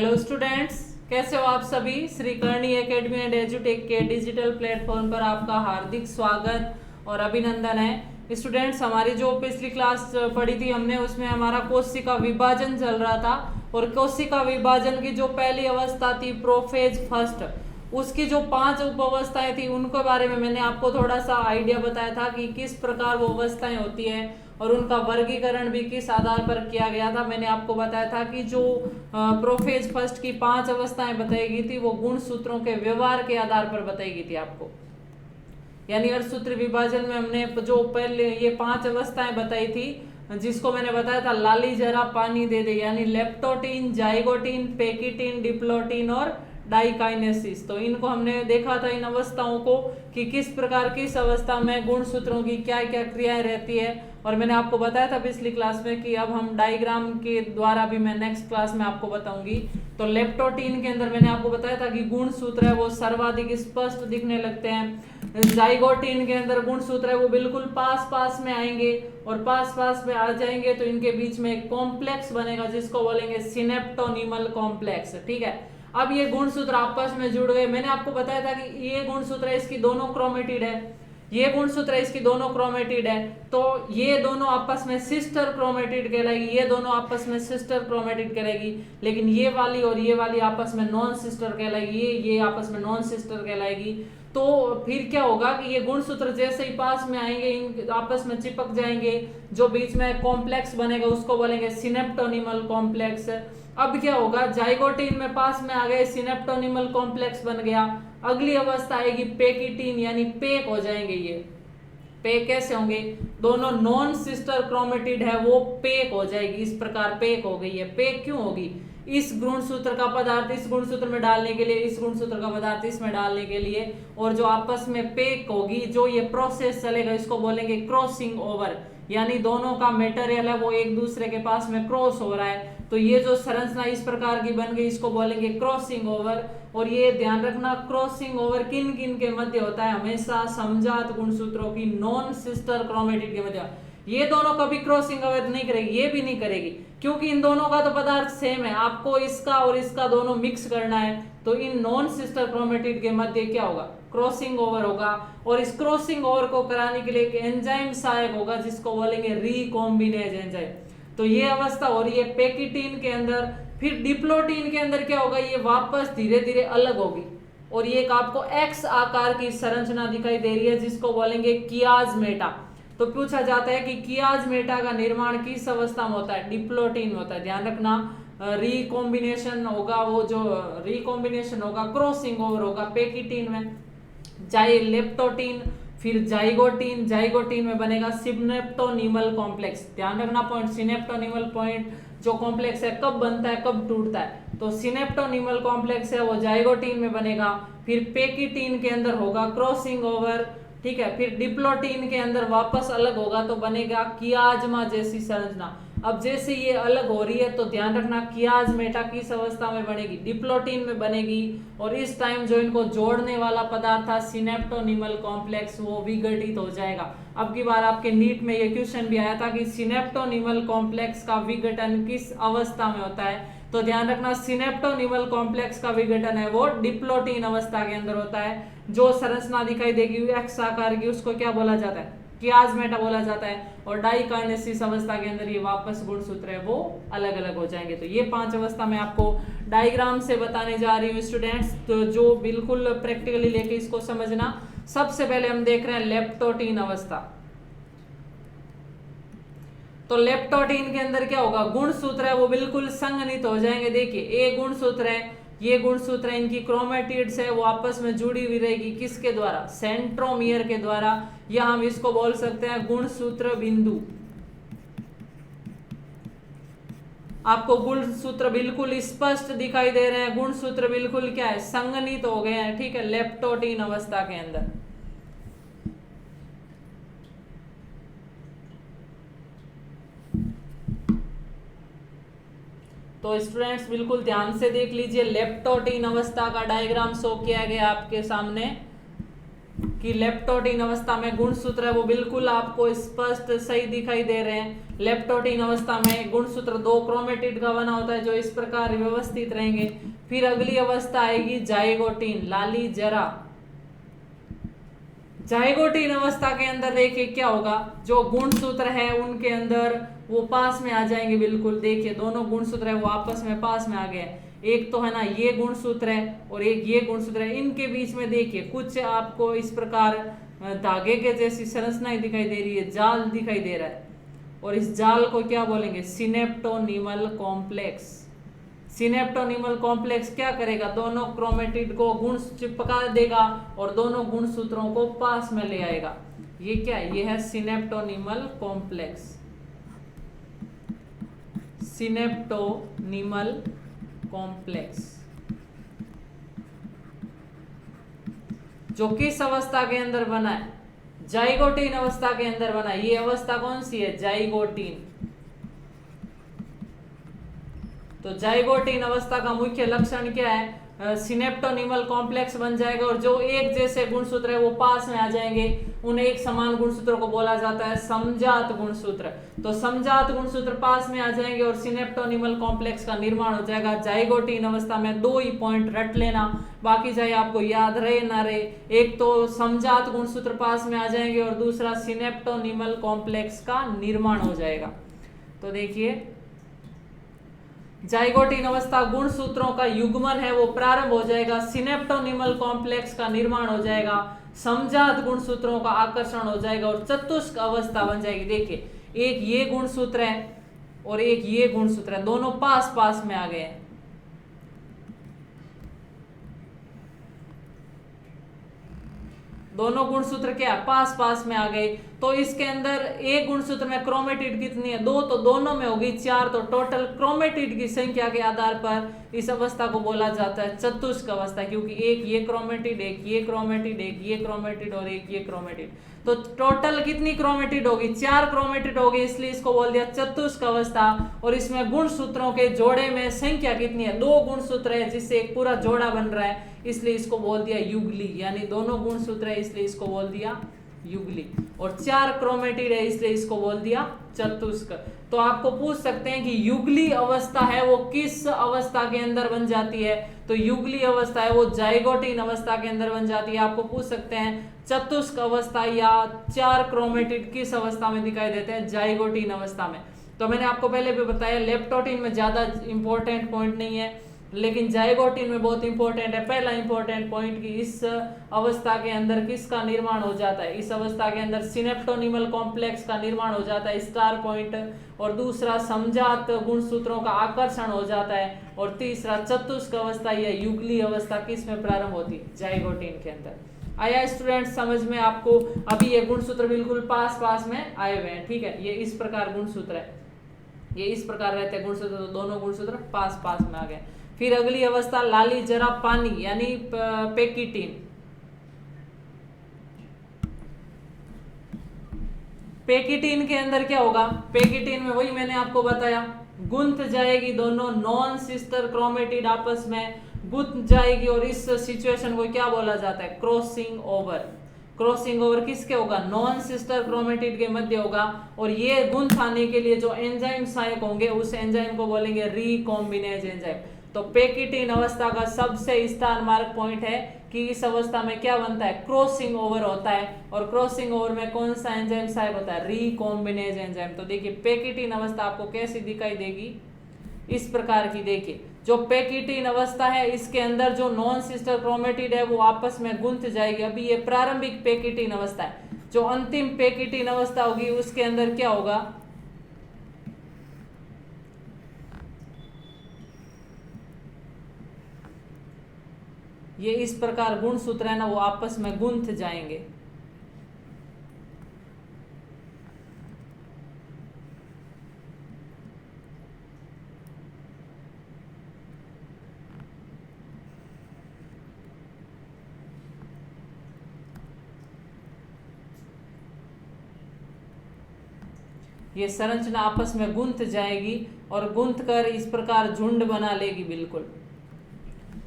Hello students, कैसे हो आप सभी। श्री करणी एकेडमी एंड एजुटेक के डिजिटल प्लेटफॉर्म पर आपका हार्दिक स्वागत और अभिनंदन है। स्टूडेंट्स, हमारी जो पिछली क्लास पढ़ी थी हमने, उसमें हमारा कोशिका विभाजन चल रहा था और कोशिका विभाजन की जो पहली अवस्था थी प्रोफेज फर्स्ट, उसकी जो 5 उप अवस्थाएं थी उनके बारे में मैंने आपको थोड़ा सा आइडिया बताया था कि किस प्रकार वो अवस्थाएं होती है और उनका वर्गीकरण भी किस आधार पर किया गया था। मैंने आपको बताया था कि जो प्रोफेज फर्स्ट की 5 अवस्थाएं बताई गई थी वो गुण सूत्रों के व्यवहार के आधार पर बताई गई थी आपको। यानी अर्धसूत्र विभाजन में हमने जो पहले ये 5 अवस्थाएं बताई थी, जिसको मैंने बताया था लाली जरा पानी दे दे, यानी लेप्टोटीन, जाइगोटीन, पेकिटीन, डिप्लोटीन और डाइकाइनेसिस। तो इनको हमने देखा था, इन अवस्थाओं को, कि किस प्रकार किस अवस्था में गुण सूत्रों की क्या क्या क्रियाएं रहती है। और मैंने आपको बताया था पिछली क्लास में कि अब हम डायग्राम के द्वारा भी मैं नेक्स्ट क्लास में आपको बताऊंगी। तो लेप्टोटीन के अंदर मैंने आपको बताया था कि गुण सूत्र है वो सर्वाधिक स्पष्ट दिखने लगते हैं। जाइगोटीन के अंदर गुण सूत्र है वो बिल्कुल पास पास में आएंगे और पास पास में आ जाएंगे तो इनके बीच में एक कॉम्प्लेक्स बनेगा जिसको बोलेंगे सिनेप्टोनिमल कॉम्प्लेक्स। ठीक है, अब ये गुण सूत्र आपस में जुड़ गए। मैंने आपको बताया था कि ये गुण सूत्र है, इसकी दोनों क्रोमेटिड है, ये गुण सूत्र है, इसकी दोनों क्रोमेटिड है, तो ये दोनों आपस में सिस्टर क्रोमेटिड कहलाएगी, ये दोनों आपस में सिस्टर क्रोमेटिड कहलाएगी। लेकिन ये वाली और ये वाली आपस में नॉन सिस्टर कहलाएगी, ये आपस में नॉन सिस्टर कहलाएगी। तो फिर क्या होगा कि ये गुण सूत्र जैसे ही पास में आएंगे, इन आपस में चिपक जाएंगे, जो बीच में कॉम्प्लेक्स बनेगा उसको बोलेंगे सिनेप्टोनिमल कॉम्प्लेक्स। अब क्या होगा, जाइगोटीन में पास में आ गए, सिनेप्टोनिमल कॉम्प्लेक्स बन गया। अगली अवस्था आएगी पेकिटीन, यानी पेक हो जाएंगे। ये पेक कैसे होंगे, दोनों नॉन सिस्टर क्रोमेटिड है वो पेक हो जाएगी, इस प्रकार पेक हो गई है। पेक क्यों होगी, इस गुण सूत्र का पदार्थ इस गुण सूत्र में डालने के लिए, इस गुण सूत्र का पदार्थ इसमें डालने के लिए, और जो आपस में पेक होगी, जो ये प्रोसेस चलेगा इसको बोलेंगे क्रॉसिंग ओवर, यानी दोनों का मेटेरियल है वो एक दूसरे के पास में क्रॉस हो रहा है। तो ये जो संरचना इस प्रकार की बन गई इसको बोलेंगे क्रॉसिंग ओवर। और ये ध्यान रखना, क्रॉसिंग ओवर किन किन के मध्य होता है, हमेशा समजात गुणसूत्रों की नॉन सिस्टर क्रोमेटिड के मध्य। ये दोनों कभी क्रॉसिंग ओवर नहीं करेगी, ये भी नहीं करेगी, क्योंकि इन दोनों का तो पदार्थ सेम है। आपको इसका और इसका दोनों मिक्स करना है, तो इन नॉन सिस्टर क्रोमेटिड के मध्य क्या होगा, क्रॉसिंग ओवर होगा। और इस क्रॉसिंग ओवर को कराने के लिए एक एंजाइम सहायक होगा जिसको बोलेंगे रिकॉम्बिनेज एंजाइम। तो ये अवस्था हो रही है पेकिटीन के अंदर। फिर डिप्लोटीन के अंदर क्या होगा, ये वापस धीरे धीरे अलग होगी और ये एक आपको एक्स आकार की संरचना दिखाई दे रही है जिसको बोलेंगे कियाज्मेटा। तो पूछा जाता है कि कियाज्मेटा का निर्माण किस अवस्था में होता है, डिप्लोटीन में होता है। ध्यान रखना, रिकॉम्बिनेशन होगा, वो जो रिकॉम्बिनेशन होगा क्रॉसिंग ओवर होगा पेकिटीन में। लेप्टोटीन, फिर जाइगोटीन, जाइगोटीन में बनेगा सिनेप्टोनिमल कॉम्प्लेक्स। ध्यान रखना पॉइंट, सिनेप्टोनिमल पॉइंट जो कॉम्प्लेक्स है कब बनता है, कब टूटता है, तो सिनेप्टोनिमल कॉम्प्लेक्स है वो जाइगोटीन में बनेगा। फिर पेकिटीन के अंदर होगा क्रॉसिंग ओवर, ठीक है। फिर डिप्लोटीन के अंदर वापस अलग होगा तो बनेगा कियाज्मा जैसी संरचना। अब जैसे ये अलग हो रही है तो ध्यान रखना कियाज्मेटा किस अवस्था में बनेगी, डिप्लोटीन में बनेगी। और इस टाइम जो इनको जोड़ने वाला पदार्थ था सिनेप्टोनिमल कॉम्प्लेक्स वो विघटित हो जाएगा। अब की बार आपके नीट में ये क्वेश्चन भी आया था कि सिनेप्टोनिमल कॉम्प्लेक्स का विघटन किस अवस्था में होता है, तो ध्यान रखना सिनेप्टोनिमल कॉम्प्लेक्स का विघटन है वो डिप्लोटीन अवस्था के अंदर होता है। जो संरचना दिखाई देगी एक्स आकार की उसको क्या बोला जाता है, कियाज्मेटा बोला जाता है। और डाइकाइनेसिस अवस्था के अंदर ये वापस गुण सूत्र है वो अलग अलग हो जाएंगे। तो ये 5 अवस्था मैं आपको डायग्राम से बताने जा रही हूँ स्टूडेंट्स, तो जो बिल्कुल प्रैक्टिकली लेके इसको समझना। सबसे पहले हम देख रहे हैं लेप्टोटीन अवस्था। तो लेप्टोटीन के अंदर क्या होगा, गुण सूत्र है वो बिल्कुल संघनित हो जाएंगे। देखिए ए गुण सूत्र है, ये गुण सूत्र है, इनकी क्रोमेटिड्स है वो आपस में जुड़ी हुई रहेगी, किसके द्वारा, सेंट्रोमियर के द्वारा, या हम इसको बोल सकते हैं गुण सूत्र बिंदु। आपको गुण सूत्र बिल्कुल स्पष्ट दिखाई दे रहे हैं, गुण सूत्र बिल्कुल क्या है, संघनित हो गए हैं, ठीक है, लेप्टोटीन अवस्था के अंदर। तो स्टूडेंट्स बिल्कुल ध्यान से देख लीजिए, लेप्टोटीन अवस्था का डायग्राम शो किया गया आपके सामने। कि लेप्टोटीन अवस्था में गुणसूत्र है वो बिल्कुल आपको स्पष्ट सही दिखाई दे रहे हैं। लेप्टोटीन अवस्था में गुणसूत्र 2 क्रोमेटिड का बना होता है जो इस प्रकार व्यवस्थित रहेंगे। फिर अगली अवस्था आएगी जाइगोटीन, लाली जरा। जाइगोटीन अवस्था के अंदर देखिए क्या होगा, जो गुणसूत्र है उनके अंदर वो पास में आ जाएंगे बिल्कुल। देखिए दोनों गुणसूत्र है वो आपस में पास में आ गए। एक तो है ना ये गुणसूत्र है और एक ये गुणसूत्र है, इनके बीच में देखिए कुछ आपको इस प्रकार धागे के जैसी संरचना दिखाई दे रही है, जाल दिखाई दे रहा है। और इस जाल को क्या बोलेंगे, सिनेप्टोनीमल कॉम्प्लेक्स। सिनेप्टोनीमल कॉम्प्लेक्स क्या करेगा, दोनों क्रोमेटिड को गुण चिपका देगा और दोनों गुणसूत्रों को पास में ले आएगा। ये क्या है, ये है सिनेप्टोनीमल कॉम्प्लेक्स। सिनेप्टोनीमल कॉम्प्लेक्स जो किस अवस्था के अंदर बना है, जाइगोटीन अवस्था के अंदर बना है। ये अवस्था कौन सी है, जाइगोटीन। तो जाइगोटीन अवस्था का मुख्य लक्षण क्या है, सिनेप्टोनीमल कॉम्प्लेक्स बन जाएगा और जो एक जैसे गुणसूत्र है वो पास में आ जाएंगे। उन एक समान गुणसूत्रों को बोला जाता है समजात गुणसूत्र। तो समजात गुणसूत्र पास में आ जाएंगे और सिनेप्टोनीमल कॉम्प्लेक्स का निर्माण हो जाएगा। जाइगोटीन अवस्था में 2 ही पॉइंट रट लेना, बाकी चाहे आपको याद रहे ना रहे। एक तो समजात गुणसूत्र पास में आ जाएंगे और दूसरा सिनेप्टोनीमल कॉम्प्लेक्स का निर्माण हो जाएगा। तो देखिए जाइगोटीन अवस्था गुणसूत्रों का युग्मन है वो प्रारंभ हो जाएगा, सिनेप्टोनीमल कॉम्प्लेक्स का निर्माण हो जाएगा, समजात गुणसूत्रों का आकर्षण हो जाएगा और चतुष्क अवस्था बन जाएगी। देखिए एक ये गुणसूत्र है और एक ये गुणसूत्र है, दोनों पास पास में आ गए हैं। दोनों गुणसूत्र क्या पास पास में आ गए। तो इसके अंदर एक गुणसूत्र में क्रोमेटिड कितनी है, 2, तो दोनों में होगी 4। तो टोटल क्रोमेटिड की संख्या के आधार पर इस अवस्था को बोला जाता है चतुष्क अवस्था, क्योंकि एक ये क्रोमेटिड, एक ये क्रोमेटिड, एक ये क्रोमेटिड और एक ये क्रोमेटिड। तो टोटल कितनी क्रोमेटिड होगी, 4 क्रोमेटिड होगी, इसलिए इसको बोल दिया चतुष्क अवस्था। और इसमें गुणसूत्रों के जोड़े में संख्या कितनी है, 2 गुणसूत्र है जिससे एक पूरा जोड़ा बन रहा है, इसलिए इसको बोल दिया युगली। यानी दोनों गुणसूत्र है इसलिए इसको बोल दिया युगली। और 4 क्रोमेटिड है इसलिए इसको बोल दिया चतुष्क। तो आपको पूछ सकते हैं कि युगली अवस्था है वो किस अवस्था के अंदर बन जाती है, तो युगली अवस्था है वो जाइगोटीन अवस्था के अंदर बन जाती है। आपको पूछ सकते हैं चतुष्क अवस्था या 4 क्रोमेटिड किस अवस्था में दिखाई देते हैं, जाइगोटीन अवस्था में। तो मैंने आपको पहले भी बताया लेप्टोटीन में ज्यादा इंपॉर्टेंट पॉइंट नहीं है, लेकिन जाइगोटीन में बहुत इंपॉर्टेंट है। पहला इंपॉर्टेंट पॉइंट कि इस अवस्था के अंदर किसका निर्माण हो जाता है, इस अवस्था के अंदर सिनेप्टोनीमल कॉम्प्लेक्स का निर्माण हो जाता है, स्टार पॉइंट। और दूसरा समजात गुणसूत्रों का आकर्षण हो जाता है। और तीसरा चतुष्क अवस्था या युगली अवस्था किस में प्रारंभ होती है, जाइगोटीन के अंदर। आया स्टूडेंट्स समझ में आपको। अभी ये गुणसूत्र बिल्कुल पास पास में आए हुए हैं, ठीक है। ये इस प्रकार गुणसूत्र है, ये इस प्रकार रहते हैं गुणसूत्र, तो दोनों गुणसूत्र पास पास में आ गए। फिर अगली अवस्था लाली जरा पानी यानी पेकिटीन। पेकिटीन के अंदर क्या होगा, पेकिटीन में वही मैंने आपको बताया, गुंथ जाएगी दोनों नॉन सिस्टर क्रोमेटिड आपस में गुंथ जाएगी और इस सिचुएशन को क्या बोला जाता है, क्रॉसिंग ओवर। क्रॉसिंग ओवर किसके होगा, नॉन सिस्टर क्रोमेटिड के मध्य होगा। और ये गुंथ आने के लिए जो एंजाइम सहायक होंगे उस एंजाइम को बोलेंगे रिकॉम्बिनेज एंजाइम। तो पेकिटीन अवस्था का सबसे स्टार मार्क पॉइंट है कि इस अवस्था में क्या बनता है, क्रॉसिंग ओवर होता है। और क्रॉसिंग ओवर में कौन सा एंजाइम सहायक होता है, रिकॉम्बिनेज एंजाइम। तो देखिए पेकिटीन अवस्था आपको कैसी दिखाई देगी, इस प्रकार की। देखिए जो पेकिटीन अवस्था है इसके अंदर जो नॉन सिस्टर क्रोमेटिड है वो आपस में गुंथ जाएगी। अभी ये प्रारंभिक पेकिटीन अवस्था है। जो अंतिम पेकिटीन अवस्था होगी उसके अंदर क्या होगा, ये इस प्रकार गुणसूत्र है ना वो आपस में गुंथ जाएंगे। ये संरचना आपस में गुंथ जाएगी और गुंथ कर इस प्रकार झुंड बना लेगी बिल्कुल।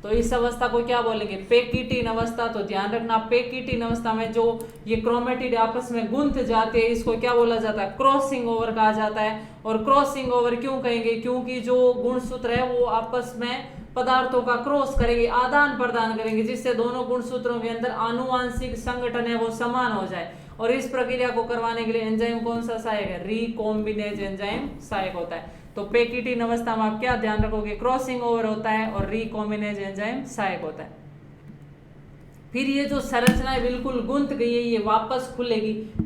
तो इस अवस्था को क्या बोलेंगे, पेकिटीन अवस्था। तो ध्यान रखना, पेकिटीन अवस्था में जो ये क्रोमेटिड आपस में गुंथ जाते हैं इसको क्या बोला जाता है, क्रॉसिंग ओवर कहा जाता है। और क्रॉसिंग ओवर क्यों कहेंगे, क्योंकि जो गुणसूत्र है वो आपस में पदार्थों का क्रॉस करेंगे, आदान प्रदान करेंगे, जिससे दोनों गुणसूत्रों के अंदर आनुवांशिक संगठन है वो समान हो जाए। और इस प्रक्रिया को करवाने के लिए एंजाइम कौन सा सहायक है, रिकॉम्बिनेज एंजाइम सहायक होता है। तो पेकिटीन अवस्था में आप क्या ध्यान रखोगे, क्रॉसिंग ओवर होता है और रिकॉम्बिनेज एंजाइम सहायक होता है। फिर ये जो संरचना है बिल्कुल गुंथ गई है, ये वापस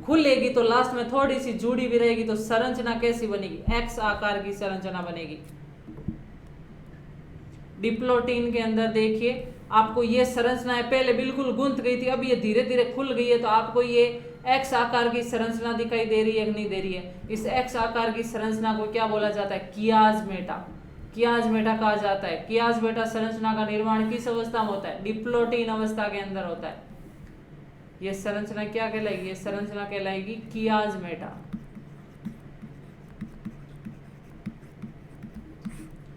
खुलेगी तो लास्ट में थोड़ी सी जुड़ी भी रहेगी, तो संरचना कैसी बनेगी, एक्स आकार की संरचना बनेगी। डिप्लोटीन के अंदर देखिए आपको ये संरचना है, पहले बिल्कुल गुंथ गई थी, अब ये धीरे धीरे खुल गई है, तो आपको ये एक्स आकार की संरचना दिखाई दे रही है कि नहीं दे रही है। इस एक्स आकार की संरचना को क्या बोला जाता है, कियाज्मेटा। कियाज्मेटा कहा जाता है। कियाज्मेटा संरचना का निर्माण किस अवस्था में होता है, डिप्लोटीन अवस्था के अंदर होता है। ये संरचना क्या कहलाएगी, ये संरचना कहलाएगी कियाज्मेटा।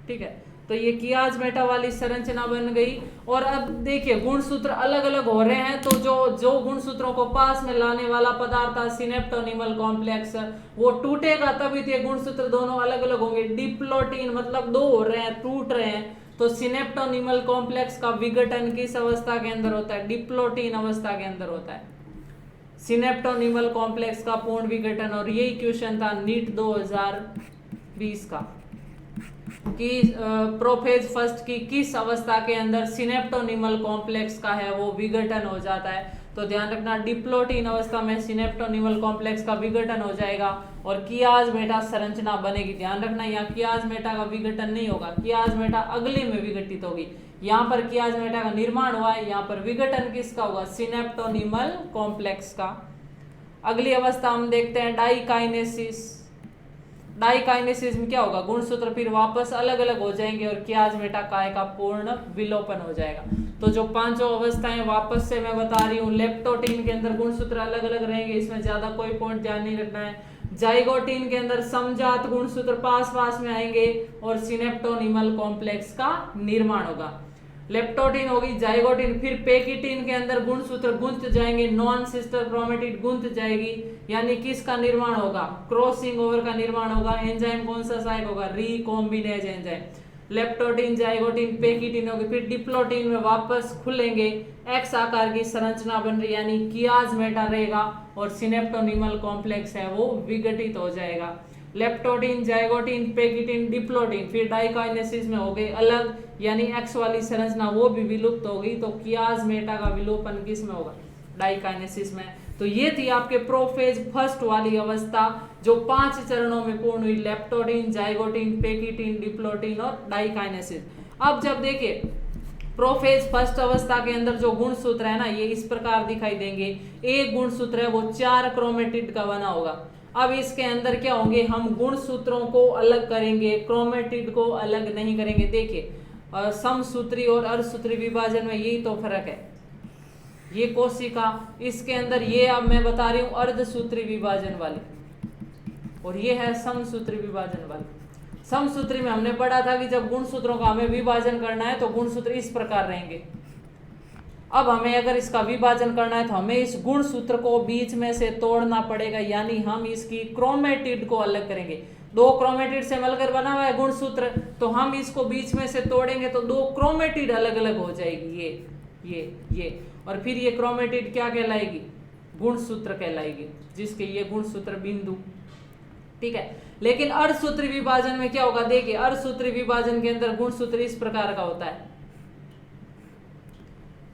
ठीक है, तो ये कियाज्मेटा वाली संरचना बन गई। और अब देखिए गुणसूत्र अलग अलग हो रहे हैं, तो जो गुणसूत्रों को पास में लाने वाला पदार्थ था सिनेप्टोनिमल कॉम्प्लेक्स, वो टूटेगा तभी तो ये गुणसूत्र दोनों अलग अलग होंगे। डिप्लोटीन मतलब दो हो रहे हैं, टूट रहे हैं, तो सिनेप्टोनिमल कॉम्प्लेक्स का विघटन किस अवस्था के अंदर होता है, डिप्लोटीन अवस्था के अंदर होता है। सिनेप्टोनिमल कॉम्प्लेक्स का पूर्ण विघटन, और यही क्वेश्चन था नीट 2020 का कि प्रोफेज फर्स्ट की किस अवस्था के अंदर सिनेप्टोनिमल कॉम्प्लेक्स का है वो विघटन हो जाता है। तो ध्यान रखना, डिप्लोटीन अवस्था में सिनेप्टोनिमल कॉम्प्लेक्स का विघटन हो जाएगा और कियाज्मेटा संरचना बनेगी। ध्यान रखना, यहाँ कियाज्मेटा का विघटन नहीं होगा, कियाज्मेटा अगले में विघटित होगी। यहाँ पर कियाज्मेटा का निर्माण हुआ है, यहाँ पर विघटन किसका होगा, सिनेप्टोनिमल कॉम्प्लेक्स का। अगली अवस्था हम देखते हैं डाइकाइनेसिस। डाइकाइनेसिस में क्या होगा, गुणसूत्र फिर वापस अलग अलग हो जाएंगे और कियाज्मेटा काय का पूर्ण विलोपन हो जाएगा। तो जो पांचों अवस्थाएं वापस से मैं बता रही हूँ, लेप्टोटीन के अंदर गुणसूत्र अलग अलग रहेंगे, इसमें ज्यादा कोई पॉइंट ध्यान नहीं रखना है। जाइगोटीन के अंदर समजात गुणसूत्र पास पास में आएंगे और सिनेप्टोनिमल कॉम्प्लेक्स का निर्माण होगा। लेप्टोटीन होगी, जाइगोटीन, फिर पेकिटीन के अंदर गुणसूत्र गुंथ जाएंगे, नॉन सिस्टर क्रोमेटिड गुंथ जाएगी, यानी किसका निर्माण होगा, क्रॉसिंग ओवर का निर्माण होगा। एंजाइम कौन सा सहायक होगा, रिकॉम्बिनेज एंजाइम। लेप्टोटीन, जाइगोटीन, पेकिटीन होगी, फिर डिप्लोटीन में वापस खुलेंगे, एक्स आकार की संरचना बन रही यानी कियाज्मेटा रहेगा और सिनेप्टोनिमल कॉम्प्लेक्स है वो विघटित हो जाएगा। लेप्टोटीन, जाइगोटीन, पेकिटीन, डिप्लोटीन फिर डाइकाइनेसिस में हो गए अलग, यानी एक्स वाली संरचना वो भी विलुप्त हो गई। तो कियाज्मेटा का विलोपन किस में होगा, डाइकाइनेसिस में। तो ये थी आपके प्रोफेज फर्स्ट वाली अवस्था जो 5 चरणों में पूर्ण हुई, लेप्टोटीन, जाइगोटीन, पेकिटीन, डिप्लोटीन और डाइकाइनेसिस। अब जब देखिए प्रोफेज फर्स्ट अवस्था के अंदर जो गुणसूत्र है ना, ये इस प्रकार दिखाई देंगे। एक गुणसूत्र है वो 4 क्रोमेटिड का बना होगा। अब इसके अंदर क्या होंगे, हम गुणसूत्रों को अलग करेंगे, क्रोमेटिड को अलग नहीं करेंगे। देखिए समसूत्री और अर्धसूत्री विभाजन में यही तो फर्क है। ये कोशिका, इसके अंदर ये अब मैं बता रही हूं अर्धसूत्री विभाजन वाली, और ये है समसूत्री विभाजन वाली। समसूत्री में हमने पढ़ा था कि जब गुणसूत्रों का हमें विभाजन करना है तो गुणसूत्र इस प्रकार रहेंगे। अब हमें अगर इसका विभाजन करना है तो हमें इस गुणसूत्र को बीच में से तोड़ना पड़ेगा, यानी हम इसकी क्रोमेटिड को अलग करेंगे। 2 क्रोमेटिड से मिलकर बना हुआ है गुणसूत्र, तो हम इसको बीच में से तोड़ेंगे तो 2 क्रोमेटिड अलग अलग हो जाएगी, ये और फिर ये क्रोमेटिड क्या कहलाएगी, गुणसूत्र कहलाएगी, जिसके ये गुणसूत्र बिंदु। ठीक है, लेकिन अर्धसूत्री विभाजन में क्या होगा, देखिए अर्धसूत्री विभाजन के अंदर गुणसूत्र इस प्रकार का होता है।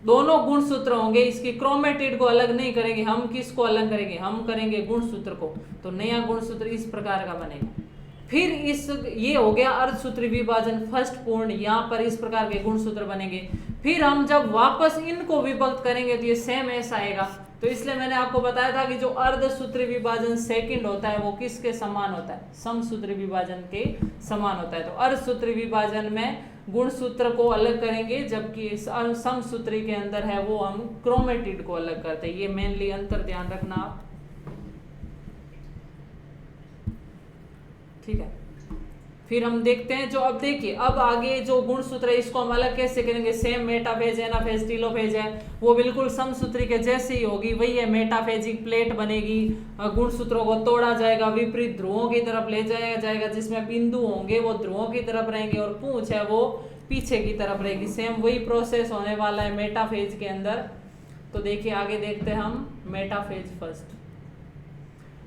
दोनों गुणसूत्र होंगे, इसकी क्रोमेटिड को अलग नहीं करेंगे, हम किसको अलग करेंगे, हम करेंगे गुणसूत्र को। तो नया गुणसूत्र इस प्रकार का बनेगा। फिर ये हो गया अर्धसूत्री विभाजन फर्स्ट पूर्ण, यहाँ पर इस प्रकार के गुणसूत्र बनेंगे। फिर हम जब वापस इनको विभक्त करेंगे तो ये सेम ऐसा आएगा। तो इसलिए मैंने आपको बताया था कि जो अर्धसूत्री विभाजन सेकंड होता है वो किसके समान होता है, समसूत्री विभाजन के समान होता है। तो अर्धसूत्री विभाजन में गुणसूत्र को अलग करेंगे, जबकि इस समसूत्री के अंदर है वो हम क्रोमेटिड को अलग करते हैं। ये मेनली अंतर ध्यान रखना आप। ठीक है, फिर हम देखते हैं जो, अब देखिए अब आगे जो गुणसूत्र है इसको हम अलग कैसे करेंगे, सेम मेटाफेज एनाफेज टीलोफेज है वो बिल्कुल समसूत्री के जैसे ही होगी, वही है मेटाफेजिक प्लेट बनेगी। गुणसूत्रों को तोड़ा जाएगा, विपरीत ध्रुवों की तरफ ले जाया जाएगा, जिसमें बिंदु होंगे वो ध्रुवों की तरफ रहेंगे और पूंछ है वो पीछे की तरफ रहेगी। सेम वही प्रोसेस होने वाला है मेटाफेज के अंदर। तो देखिए आगे देखते हैं हम मेटाफेज फर्स्ट।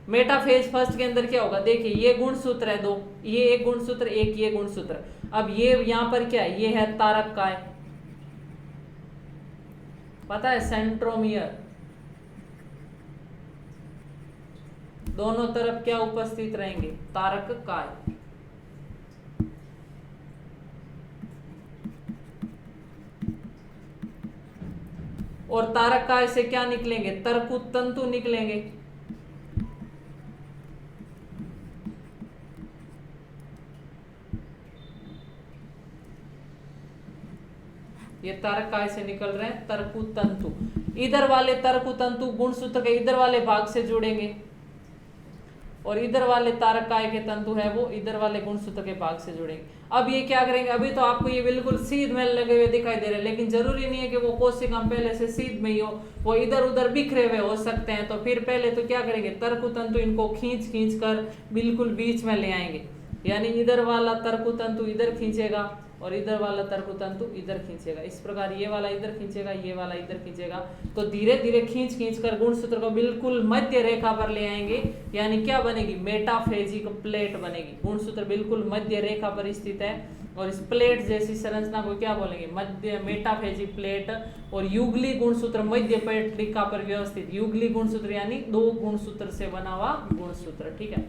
मेटाफेज फर्स्ट के अंदर क्या होगा, देखिए ये गुणसूत्र है दो, ये एक गुणसूत्र एक ये गुणसूत्र। अब ये यहां पर क्या है, ये है तारक काय, पता है सेंट्रोमियर, दोनों तरफ क्या उपस्थित रहेंगे, तारक काय। और तारक काय से क्या निकलेंगे, तरकुत तंतु निकलेंगे। ये तारक काय से निकल रहे हैं तरकुत तंतु। इधर वाले तरकुत तंतु गुणसूत्र के इधर वाले भाग से जुड़ेंगे और इधर वाले तारक काय के तंतु है वो इधर वाले गुणसूत्र के भाग से जुड़ेंगे। अब ये क्या करेंगे, अभी तो आपको ये बिल्कुल सीध में लगे हुए दिखाई दे रहे हैं, लेकिन जरूरी नहीं है कि वो कोशिका पहले से सीध में ही हो, वो इधर उधर बिखरे हुए हो सकते हैं। तो फिर पहले तो क्या करेंगे, तरकुत तंतु इनको खींच खींच कर बिल्कुल बीच में ले आएंगे, यानी इधर वाला तरकुत तंतु इधर खींचेगा और इधर वाला तरकुत तंतु इधर खींचेगा। इस प्रकार ये वाला इधर खींचेगा, ये वाला इधर खींचेगा। तो धीरे धीरे खींच खींच कर गुणसूत्र को बिल्कुल मध्य रेखा पर ले आएंगे, यानी क्या बनेगी, मेटाफेजिक प्लेट बनेगी। गुणसूत्र बिल्कुल मध्य रेखा पर स्थित है और इस प्लेट जैसी संरचना को क्या बोलेंगे, मध्य मेटाफेजिक प्लेट। और युगली गुणसूत्र मध्य पट्टिका पर व्यवस्थित, युगली गुणसूत्र यानी दो गुणसूत्र से बना हुआ गुणसूत्र, ठीक है।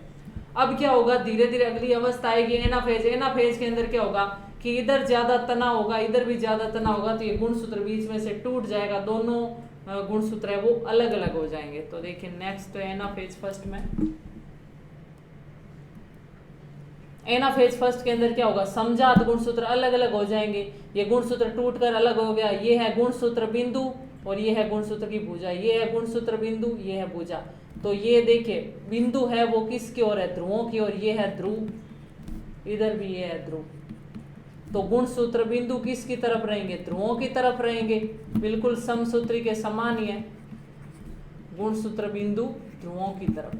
अब क्या होगा, धीरे धीरे अगली अवस्था आएगी एनाफेज। एनाफेज के अंदर क्या होगा कि इधर ज्यादा तनाव होगा, इधर भी ज्यादा तनाव होगा, तो ये गुणसूत्र बीच में से टूट जाएगा, दोनों गुणसूत्र है वो अलग अलग हो जाएंगे। तो देखिए नेक्स्ट एनाफेज फर्स्ट में, एनाफेज फर्स्ट के अंदर क्या होगा, समजात गुणसूत्र अलग अलग हो जाएंगे। ये गुणसूत्र टूटकर अलग हो गया, ये है गुणसूत्र बिंदु और ये है गुणसूत्र की भुजा, ये है गुणसूत्र बिंदु, ये है भुजा। तो ये देखिए बिंदु है वो किसकी ओर है, ध्रुवों की ओर, ये है ध्रुव, इधर भी ये है ध्रुव। तो गुणसूत्र बिंदु किसकी तरफ रहेंगे, ध्रुवों की तरफ रहेंगे, बिल्कुल समसूत्री के समान ही है, गुणसूत्र बिंदु ध्रुवों की तरफ।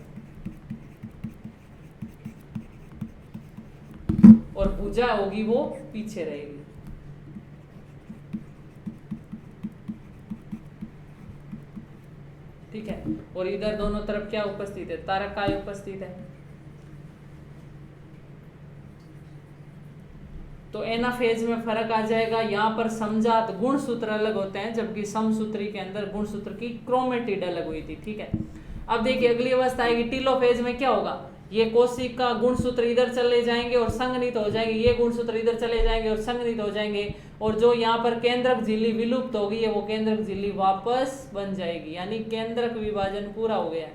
और भुजा होगी वो पीछे रहेगी। ठीक है, और इधर दोनों तरफ क्या उपस्थित है, तारक काय उपस्थित है। तो एनाफेज में फर्क आ जाएगा, यहाँ पर समजात गुणसूत्र अलग होते हैं, जबकि समसूत्री के अंदर गुणसूत्र की क्रोमेटिड अलग हुई थी। ठीक है, अब देखिए अगली अवस्था आएगी टीलोफेज में। क्या होगा, ये कोशिका गुणसूत्र इधर चले जाएंगे और संघनित हो जाएंगे, ये गुणसूत्र इधर चले जाएंगे और संघनित हो जाएंगे, और जो यहाँ पर केंद्रक झिल्ली विलुप्त हो गई है वो केंद्रक झिल्ली वापस बन जाएगी, यानी केंद्रक विभाजन पूरा हो गया है।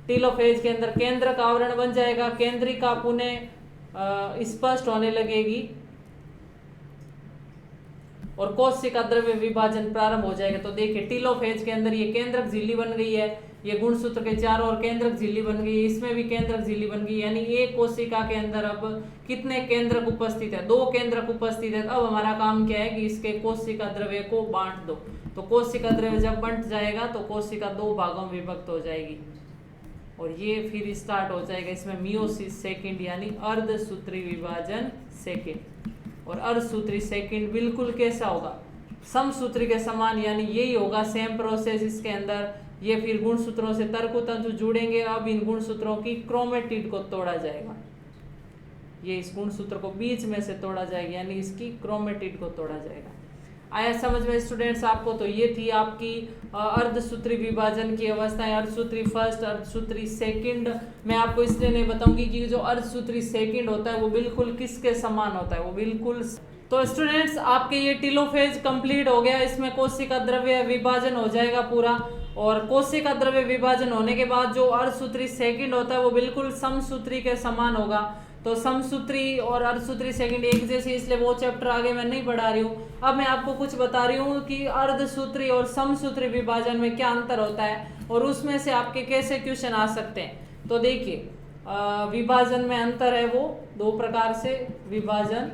टीलोफेज के अंदर केंद्रक आवरण बन जाएगा, केंद्रिका पुनः स्पष्ट होने लगेगी और कोशिका द्रव्य विभाजन प्रारंभ हो जाएगा। तो देखिए टीलोफेज के अंदर ये केंद्रक झिल्ली बन गई है, ये गुणसूत्र के चारों ओर केंद्रक झिल्ली बन गई है, इसमें भी केंद्रक झिल्ली बन गई, यानी एक कोशिका के अंदर अब कितने केंद्रक उपस्थित है, 2 केंद्रक उपस्थित है। अब हमारा काम क्या है कि इसके कोशिका द्रव्य को बांट दो। तो कोशिका द्रव्य जब बंट जाएगा तो कोशिका 2 भागों में विभक्त हो जाएगी और ये फिर स्टार्ट हो जाएगा इसमें मियोसिस सेकंड, यानी अर्धसूत्री विभाजन सेकंड। और अर्धसूत्री सेकंड बिल्कुल कैसा होगा, समसूत्री के समान, यानी यही होगा सेम प्रोसेस इसके अंदर। ये फिर गुणसूत्रों से तरकुतंतु जुड़ेंगे, अब इन गुणसूत्रों की क्रोमेटिड को तोड़ा जाएगा, ये इस गुणसूत्र को बीच में से तोड़ा जाएगा, यानी इसकी क्रोमेटिड को तोड़ा जाएगा। आया समझ में स्टूडेंट्स आपको? तो ये थी आपकी अर्धसूत्री विभाजन की अवस्थाएं, अर्धसूत्री फर्स्ट, अर्धसूत्री सेकंड। मैं आपको इसलिए नहीं बताऊंगी कि जो अर्धसूत्री सेकंड होता है वो बिल्कुल किसके समान होता है, वो बिल्कुल। तो स्टूडेंट्स आपके ये टीलोफेज कंप्लीट हो गया, इसमें कोशिका द्रव्य विभाजन हो जाएगा पूरा, और कोशिका द्रव्य विभाजन होने के बाद जो अर्धसूत्री सेकंड होता है वो बिल्कुल समसूत्री के समान होगा। तो समसूत्री और अर्धसूत्री सेकंड एक जैसे, इसलिए वो चैप्टर आगे मैं नहीं पढ़ा रही हूँ। अब मैं आपको कुछ बता रही हूँ कि अर्धसूत्री और समसूत्री विभाजन में क्या अंतर होता है और उसमें से आपके कैसे क्वेश्चन आ सकते हैं। तो देखिए विभाजन में अंतर है वो दो प्रकार से विभाजन,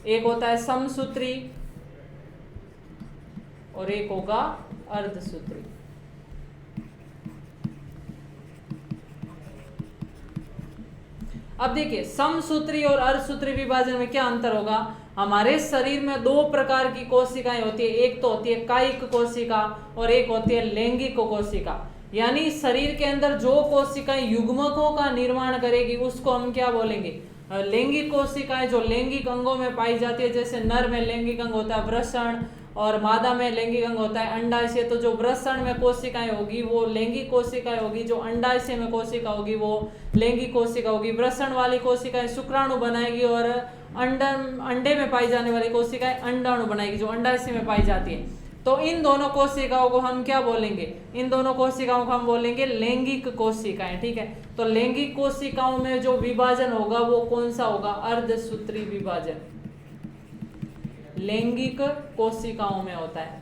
एक होता है समसूत्री और एक होगा अर्धसूत्री। अब देखिए समसूत्री और अर्धसूत्री विभाजन में क्या अंतर होगा। हमारे शरीर में दो प्रकार की कोशिकाएं होती है, एक तो होती है कायिक कोशिका और एक होती है लैंगिक कोशिका। यानी शरीर के अंदर जो कोशिकाएं युग्मकों का निर्माण करेगी उसको हम क्या बोलेंगे, लैंगिक कोशिकाएं, जो लैंगिक अंगों में पाई जाती है। जैसे नर में लैंगिक अंग होता है वृषण और मादा में लैंगिक अंग होता है अंडाशय। तो जो वृषण में कोशिकाएं होगी वो लैंगिक कोशिकाएं होगी, जो अंडाशय में कोशिका होगी वो लैंगिक कोशिका होगी। वृषण वाली कोशिकाएं शुक्राणु बनाएगी और अंडे में पाई जाने वाली कोशिकाएं अंडाणु बनाएगी, जो अंडाशय में पाई जाती है। तो इन दोनों कोशिकाओं को हम क्या बोलेंगे, इन दोनों कोशिकाओं को हम बोलेंगे लैंगिक कोशिकाएं। ठीक है, तो लैंगिक कोशिकाओं में जो विभाजन होगा वो कौन सा होगा, अर्धसूत्री विभाजन लैंगिक कोशिकाओं में होता है।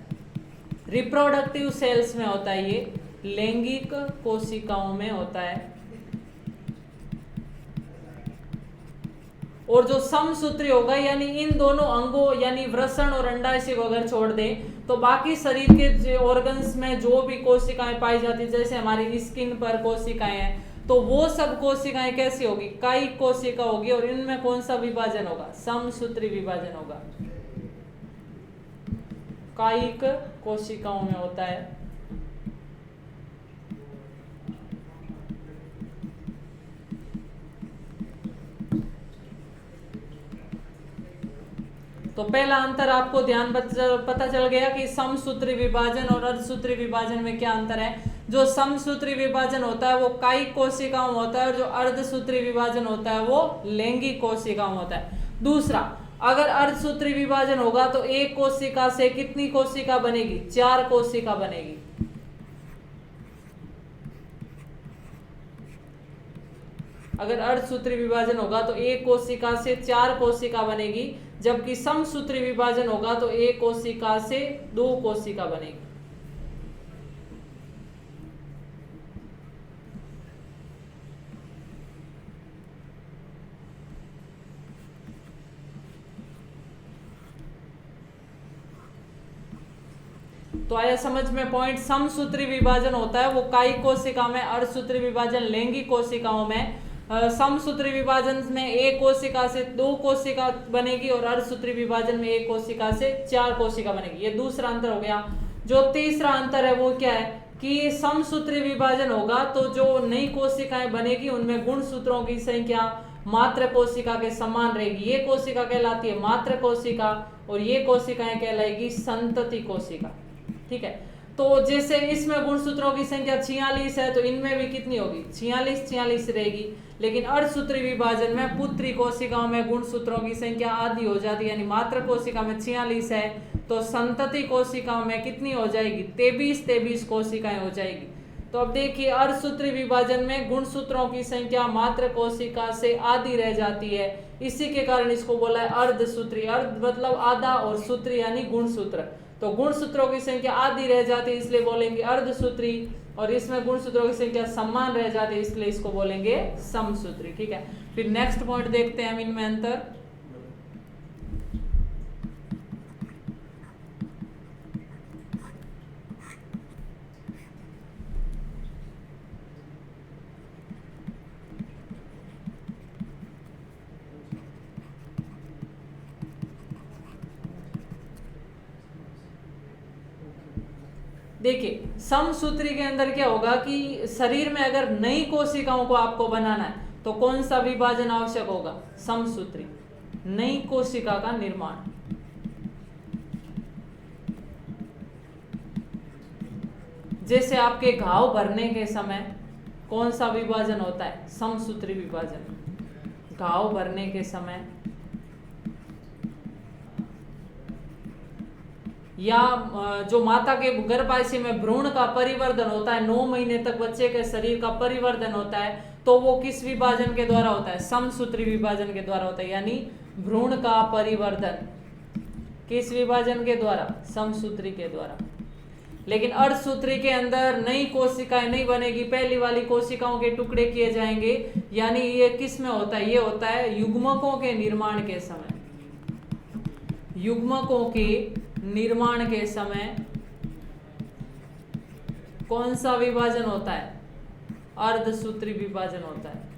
रिप्रोडक्टिव सेल्स में होता है, ये लैंगिक कोशिकाओं में होता है। और जो समसूत्री होगा यानी इन दोनों अंगों यानी वृषण और अंडाशय को अगर छोड़ दें तो बाकी शरीर के ऑर्गन्स में जो भी कोशिकाएं पाई जाती है, जैसे हमारी स्किन पर कोशिकाएं हैं, तो वो सब कोशिकाएं कैसी होगी, कायिक कोशिका होगी। और इनमें कौन सा विभाजन होगा, समसूत्री विभाजन होगा, कायिक कोशिकाओं में होता है। तो पहला अंतर आपको ध्यान पता चल गया कि समसूत्री विभाजन और अर्धसूत्री विभाजन में क्या अंतर है। जो समसूत्री विभाजन होता है वो कायिक कोशिकाओं में होता है और जो अर्धसूत्री विभाजन होता है वो लैंगिक कोशिकाओं में होता है। दूसरा, अगर अर्धसूत्री विभाजन होगा तो एक कोशिका से कितनी कोशिका बनेगी, 4 कोशिका बनेगी। अगर अर्धसूत्री विभाजन होगा तो एक कोशिका से 4 कोशिका बनेगी, जबकि समसूत्री विभाजन होगा तो एक कोशिका से 2 कोशिका बनेगी। तो आया समझ में पॉइंट। समसूत्री विभाजन होता है वो कायिक कोशिका में, अर्धसूत्री विभाजन लैंगिक कोशिकाओं में। समसूत्री विभाजन में एक कोशिका से 2 कोशिका बनेगी और अर्धसूत्री विभाजन में एक कोशिका से 4 कोशिका बनेगी। ये दूसरा अंतर हो गया। जो तीसरा अंतर है वो क्या है कि समसूत्री विभाजन होगा तो जो नई कोशिकाएं बनेगी उनमें गुणसूत्रों की संख्या मात्र कोशिका के समान रहेगी। ये कोशिका कहलाती है मात्र कोशिका और ये कोशिकाएं कहलाएगी संतति कोशिका। ठीक है, तो जैसे इसमें गुणसूत्रों की संख्या 46 है तो इनमें भी कितनी होगी, 46 रहेगी। लेकिन अर्धसूत्री विभाजन में पुत्री कोशिकाओं में गुणसूत्रों की संख्या आधी हो जाती है, यानी मात्र कोशिका में 46 है तो संतति कोशिकाओं में कितनी हो जाएगी, 23 कोशिकाएं हो जाएगी। तो अब देखिए अर्धसूत्री विभाजन में गुणसूत्रों की संख्या मात्र कोशिका से आधी रह जाती है, इसी के कारण इसको बोला है अर्धसूत्री। अर्ध मतलब आधा और सूत्री यानी गुणसूत्र, तो गुणसूत्रों की संख्या आधी रह जाती है इसलिए बोलेंगे अर्धसूत्री, और इसमें गुणसूत्रों की संख्या समान रह जाती है इसलिए इसको बोलेंगे समसूत्री। ठीक है, फिर नेक्स्ट पॉइंट देखते हैं हम इनमें अंतर। देखिए समसूत्री के अंदर क्या होगा कि शरीर में अगर नई कोशिकाओं को आपको बनाना है तो कौन सा विभाजन आवश्यक होगा, समसूत्री, नई कोशिका का निर्माण। जैसे आपके घाव भरने के समय कौन सा विभाजन होता है, समसूत्री विभाजन। घाव भरने के समय या जो माता के गर्भाशय में भ्रूण का परिवर्धन होता है, 9 महीने तक बच्चे के शरीर का परिवर्धन होता है, तो वो किस विभाजन के द्वारा होता है, समसूत्री विभाजन के द्वारा होता है। यानी भ्रूण का परिवर्धन किस विभाजन के द्वारा, समसूत्री के द्वारा। लेकिन अर्धसूत्री के अंदर नई कोशिकाएं नहीं बनेगी, पहली वाली कोशिकाओं के टुकड़े किए जाएंगे। यानी ये किस में होता है? ये होता है युग्मकों के निर्माण के समय। युग्मकों के निर्माण के समय कौन सा विभाजन होता है? अर्धसूत्री विभाजन होता है।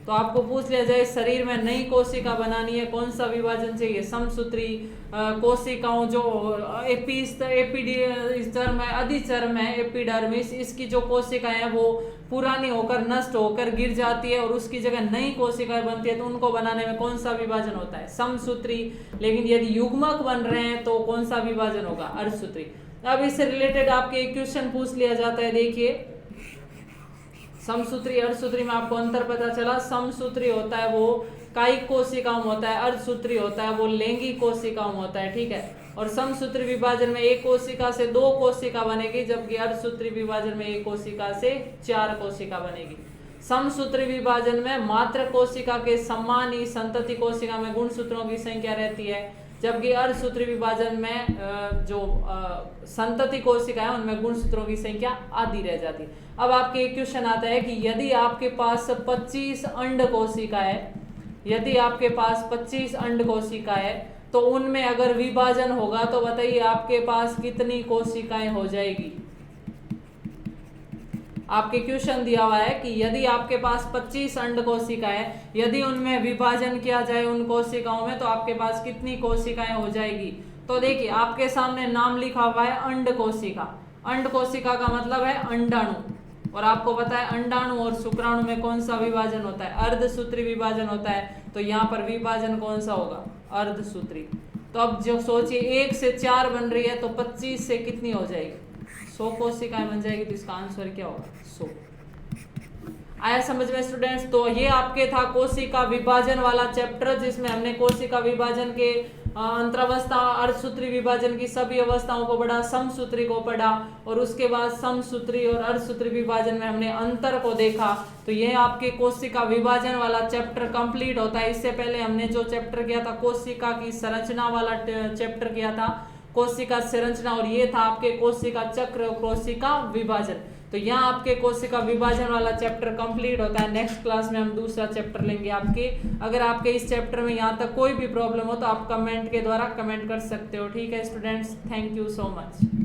तो आपको पूछ लिया जाए शरीर में नई कोशिका बनानी है, कौन सा विभाजन चाहिए? समसूत्री कोशिकाओं जो एपिडर्म है, अधिचर्म है, एपिडर्मिस, इसकी जो कोशिकाएं हैं वो पुरानी होकर नष्ट होकर गिर जाती है और उसकी जगह नई कोशिकाएं बनती है, तो उनको बनाने में कौन सा विभाजन होता है? समसूत्री। लेकिन यदि युग्मक बन रहे हैं तो कौन सा विभाजन होगा? अर्धसूत्री। अब इससे रिलेटेड आपके एक क्वेश्चन पूछ लिया जाता है, देखिए समसूत्री अर्धसूत्री में आपको अंतर पता चला। समसूत्री होता है वो कायिक कोशिकाओं होता है, अर्धसूत्री होता है वो लैंगिक कोशिकाओं होता है, ठीक है। और समसूत्री विभाजन में एक कोशिका से 2 कोशिका बनेगी, जबकि अर्धसूत्री विभाजन में एक कोशिका से 4 कोशिका बनेगी। समसूत्री विभाजन में मात्र कोशिका के समान ही संतति कोशिका में गुणसूत्रों की संख्या रहती है, जबकि अर्धसूत्री विभाजन में जो संतति कोशिका है उनमें गुणसूत्रों की संख्या आधी रह जाती है। अब आपके एक क्वेश्चन आता है कि यदि आपके पास 25 अंड कोशिका है, यदि आपके पास 25 अंड कोशिका है तो उनमें अगर विभाजन होगा तो बताइए आपके पास कितनी कोशिकाएं हो जाएगी? आपके क्वेश्चन दिया हुआ है कि यदि आपके पास 25 अंड कोशिका है, यदि उनमें विभाजन किया जाए उन कोशिकाओं में तो आपके पास कितनी कोशिकाएं हो जाएगी? तो देखिए आपके सामने नाम लिखा हुआ है अंड कोशिका। अंड कोशिका का मतलब है अंडाणु, और आपको पता है अंडाणु और शुक्राणु में कौन सा विभाजन होता है? अर्धसूत्री विभाजन होता है। तो यहाँ पर विभाजन कौन सा होगा? अर्धसूत्री। तो अब जो सोचिए 1 से 4 बन रही है तो 25 से कितनी हो जाएगी? 100 कोशिकाएं बन जाएगी। तो इसका आंसर क्या होगा? 100। आया समझ में स्टूडेंट्स? तो ये आपके था कोशिका विभाजन वाला चैप्टर, जिसमें हमने कोशिका विभाजन के अंतरावस्था, अर्धसूत्री विभाजन की सभी अवस्थाओं को पढ़ा, समसूत्री को पढ़ा, और उसके बाद समसूत्री और अर्धसूत्री विभाजन में हमने अंतर को देखा। तो ये आपके कोशिका विभाजन वाला चैप्टर कंप्लीट होता है। इससे पहले हमने जो चैप्टर किया था कोशिका की संरचना वाला चैप्टर किया था, कोशिका संरचना, और ये था आपके कोशिका चक्र और कोशिका विभाजन। तो यहाँ आपके कोशिका विभाजन वाला चैप्टर कंप्लीट होता है। नेक्स्ट क्लास में हम दूसरा चैप्टर लेंगे आपके। अगर आपके इस चैप्टर में यहाँ तक कोई भी प्रॉब्लम हो तो आप कमेंट के द्वारा कमेंट कर सकते हो, ठीक है students? Thank you so much.